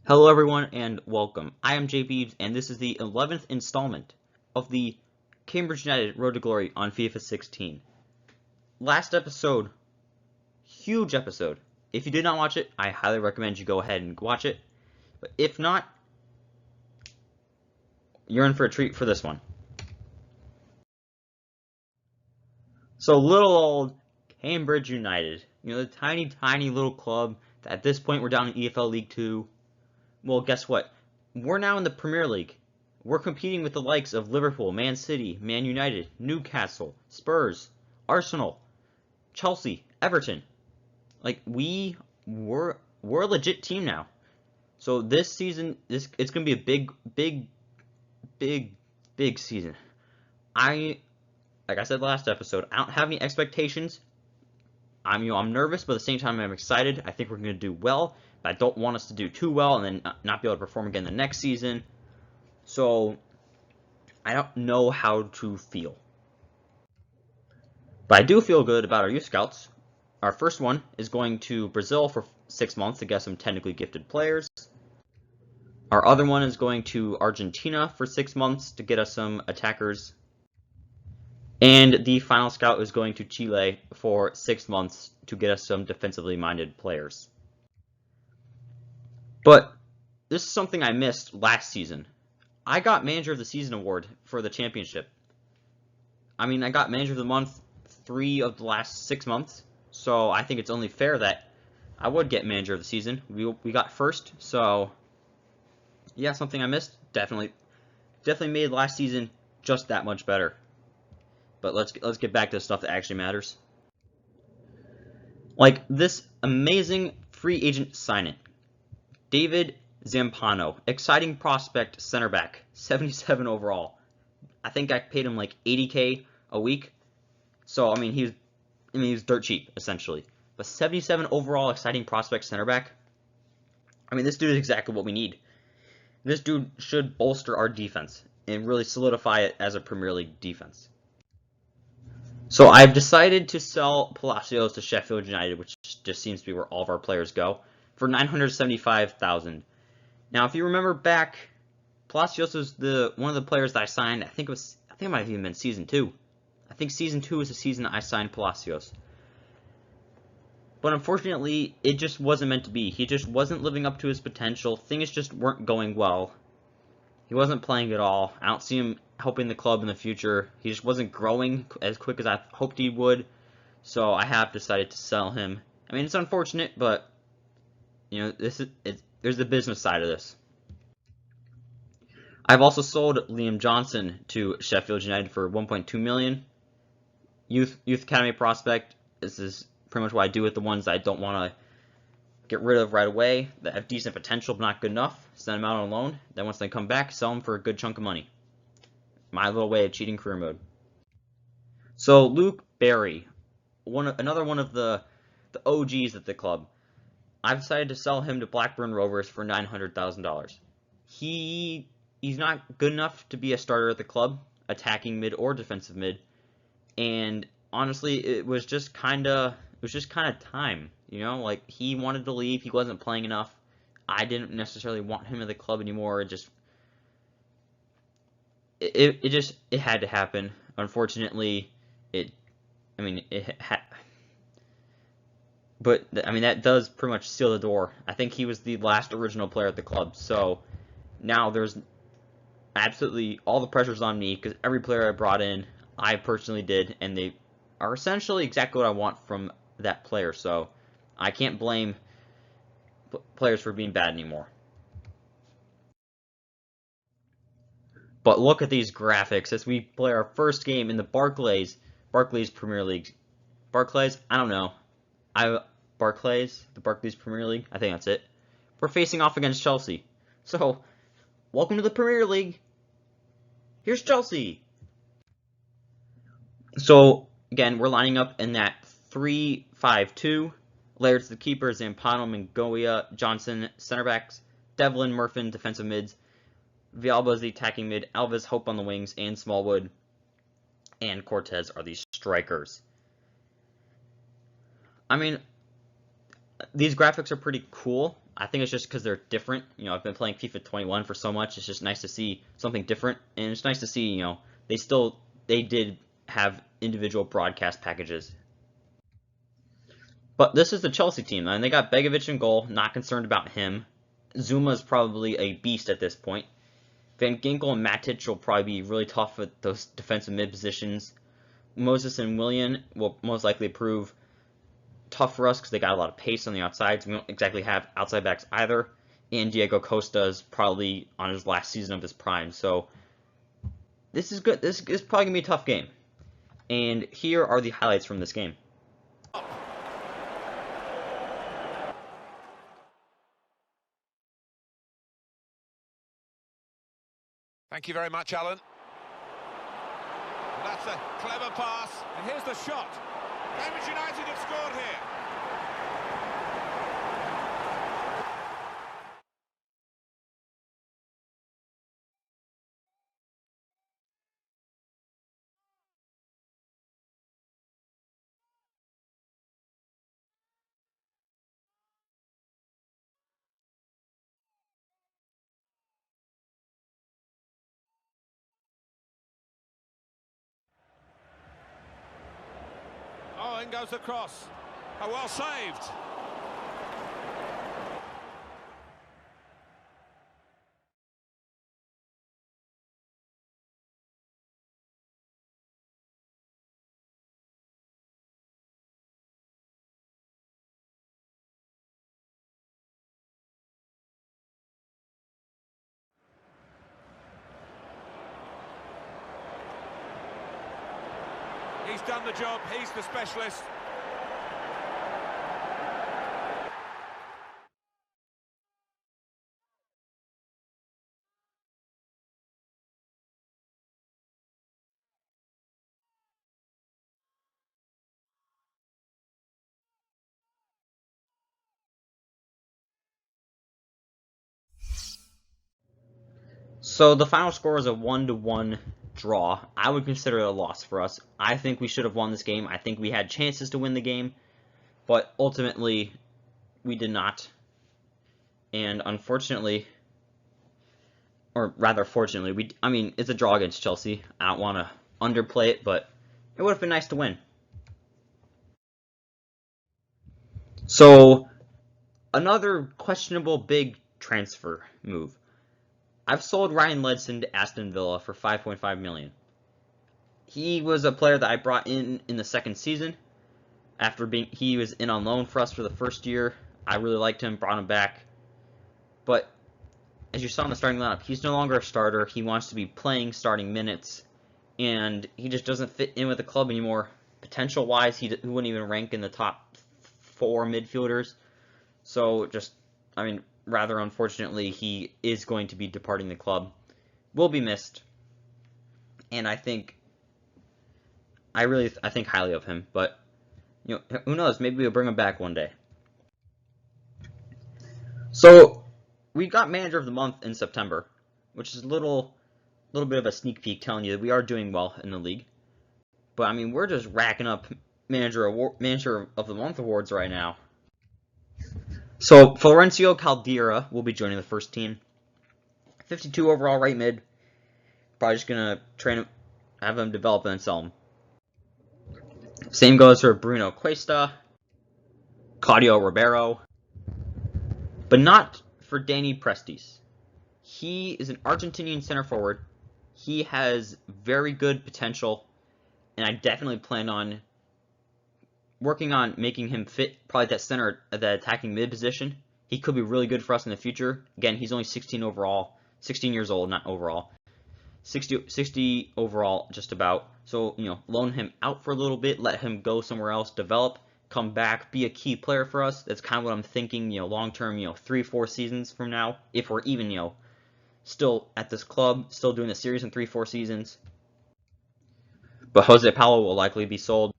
Hello everyone and welcome. I am Jay Beebs and this is the 11th installment of the Cambridge United Road to Glory on FIFA 16. Last episode, huge episode. If you did not watch it, I highly recommend you go ahead and watch it. But if not, you're in for a treat for this one. So little old Cambridge United, the tiny little club that at this point we're down in EFL League 2. Well, guess what? We're now in the Premier League. We're competing with the likes of Liverpool, Man City, Man United, Newcastle, Spurs, Arsenal, Chelsea, Everton. Like we're a legit team now. So this season, it's gonna be a big season. Like I said last episode, I don't have any expectations. I'm nervous, but at the same time I'm excited. I think we're gonna do well. I don't want us to do too well and then not be able to perform again the next season. So I don't know how to feel. But I do feel good about our youth scouts. Our first one is going to Brazil for 6 months to get some technically gifted players. Our other one is going to Argentina for 6 months to get us some attackers. And the final scout is going to Chile for 6 months to get us some defensively minded players. But this is something I missed last season. I got Manager of the Season award for the championship. I mean, I got Manager of the Month 3 of the last 6 months, so I think it's only fair that I would get Manager of the Season. We got first, so yeah, something I missed. Definitely made last season just that much better. But let's get back to the stuff that actually matters. Like this amazing free agent signing. David Zampano, exciting prospect center back, 77 overall. I think I paid him like 80K a week. So I mean he's dirt cheap essentially. But 77 overall exciting prospect center back. I mean this dude is exactly what we need. This dude should bolster our defense and really solidify it as a Premier League defense. So I've decided to sell Palacios to Sheffield United, which just seems to be where all of our players go, for $975,000. Now, if you remember back, Palacios was one of the players that I signed. I think it might have even been season 2. I think season 2 was the season I signed Palacios. But unfortunately, it just wasn't meant to be. He just wasn't living up to his potential. Things just weren't going well. He wasn't playing at all. I don't see him helping the club in the future. He just wasn't growing as quick as I hoped he would. So I have decided to sell him. I mean, it's unfortunate, but there's the business side of this. I've also sold Liam Johnson to Sheffield United for $1.2 million. Youth academy prospect. This is pretty much what I do with the ones that I don't want to get rid of right away, that have decent potential but not good enough. Send them out on loan. Then once they come back, sell them for a good chunk of money. My little way of cheating career mode. So Luke Berry, another one of the OGs at the club. I've decided to sell him to Blackburn Rovers for $900,000. He's not good enough to be a starter at the club, attacking mid or defensive mid, and honestly, it was just kind of time. Like he wanted to leave. He wasn't playing enough. I didn't necessarily want him at the club anymore. It had to happen. Unfortunately, but that does pretty much seal the door. I think he was the last original player at the club. So now there's absolutely all the pressure's on me because every player I brought in, I personally did, and they are essentially exactly what I want from that player. So I can't blame players for being bad anymore. But look at these graphics as we play our first game in the Barclays Premier League. Barclays? I don't know. The Barclays Premier League. I think that's it. We're facing off against Chelsea. So, welcome to the Premier League. Here's Chelsea. So, again, we're lining up in that 3-5-2. Laird's the keeper, Zampano, Mingoia, Johnson, center backs, Devlin, Murphin, defensive mids, Villalba is the attacking mid, Alves, Hope on the wings, and Smallwood, and Cortez are the strikers. I mean, these graphics are pretty cool. I think it's just because they're different. I've been playing FIFA 21 for so much. It's just nice to see something different, and it's nice to see, they did have individual broadcast packages. But this is the Chelsea team, and they got Begovic in goal. Not concerned about him. Zuma's probably a beast at this point. Van Ginkel and Matic will probably be really tough at those defensive mid positions. Moses and Willian will most likely prove tough for us because they got a lot of pace on the outsides. We don't exactly have outside backs either. And Diego Costa is probably on his last season of his prime. So this is good. This is probably going to be a tough game. And here are the highlights from this game. Thank you very much, Alan. That's a clever pass. And here's the shot. Cambridge United have scored here. Oh, in goes the cross. Oh, well saved. He's done the job, he's the specialist. So the final score is a 1-1 draw. I would consider it a loss for us. I think we should have won this game. I think we had chances to win the game, but ultimately we did not. And unfortunately, or rather fortunately, it's a draw against Chelsea. I don't want to underplay it, but it would have been nice to win. So another questionable big transfer move. I've sold Ryan Ledson to Aston Villa for $5.5 million. He was a player that I brought in the second season. He was in on loan for us for the first year. I really liked him, brought him back. But as you saw in the starting lineup, he's no longer a starter. He wants to be playing starting minutes, and he just doesn't fit in with the club anymore. Potential-wise, he wouldn't even rank in the top 4 midfielders. So rather unfortunately, he is going to be departing the club. Will be missed. And I think highly of him, but who knows, maybe we'll bring him back one day. So we got Manager of the Month in September, which is a little bit of a sneak peek telling you that we are doing well in the league. But we're just racking up Manager of the Month awards right now. So, Florencio Caldera will be joining the first team. 52 overall right mid. Probably just going to train him, have him develop and then sell him. Same goes for Bruno Cuesta, Claudio Ribeiro, but not for Danny Prestes. He is an Argentinian center forward. He has very good potential, and I definitely plan on working on making him fit probably that center, that attacking mid position. He could be really good for us in the future. Again, he's only 16 years old, not overall. 60 overall, just about. So, loan him out for a little bit, let him go somewhere else, develop, come back, be a key player for us. That's kind of what I'm thinking, long term, 3-4 seasons from now, if we're even, still at this club, still doing the series in 3-4 seasons. But Jose Paulo will likely be sold.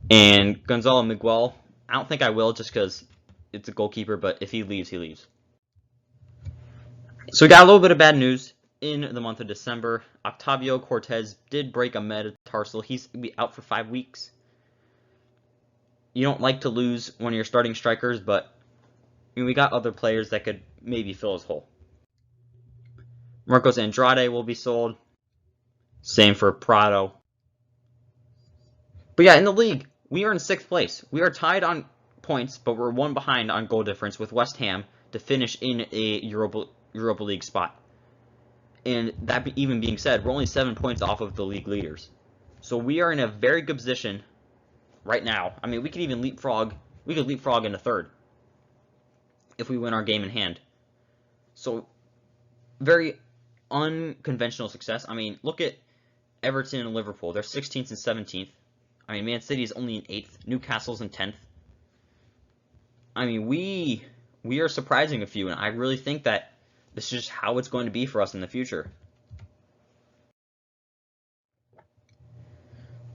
And Gonzalo Miguel, I don't think I will just because it's a goalkeeper, but if he leaves, he leaves. So we got a little bit of bad news in the month of December. Octavio Cortez did break a metatarsal. He's going to be out for 5 weeks. you don't like to lose one of your starting strikers, but I mean, we got other players that could maybe fill his hole. Marcos Andrade will be sold. Same for Prado. But yeah, in the league, we are in 6th place. We are tied on points, but we're 1 behind on goal difference with West Ham to finish in a Europa League spot. And that even being said, we're only 7 points off of the league leaders. So we are in a very good position right now. I mean, we could even leapfrog. We could leapfrog into 3rd if we win our game in hand. So very unconventional success. I mean, look at Everton and Liverpool. They're 16th and 17th. I mean, Man City is only in 8th. Newcastle's in 10th. I mean, we are surprising a few, and I really think that this is just how it's going to be for us in the future.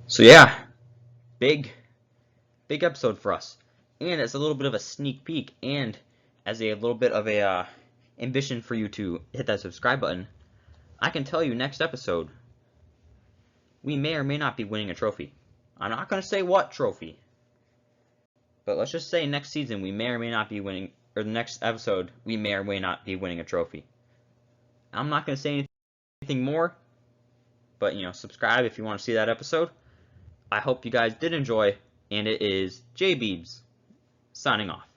So yeah, big episode for us. And as a little bit of a sneak peek, and as a little bit of a ambition for you to hit that subscribe button, I can tell you next episode, we may or may not be winning a trophy. I'm not going to say what trophy, but let's just say next season we may or may not be winning, or the next episode we may or may not be winning a trophy. I'm not going to say anything more, but subscribe if you want to see that episode. I hope you guys did enjoy, and it is J Beebs signing off.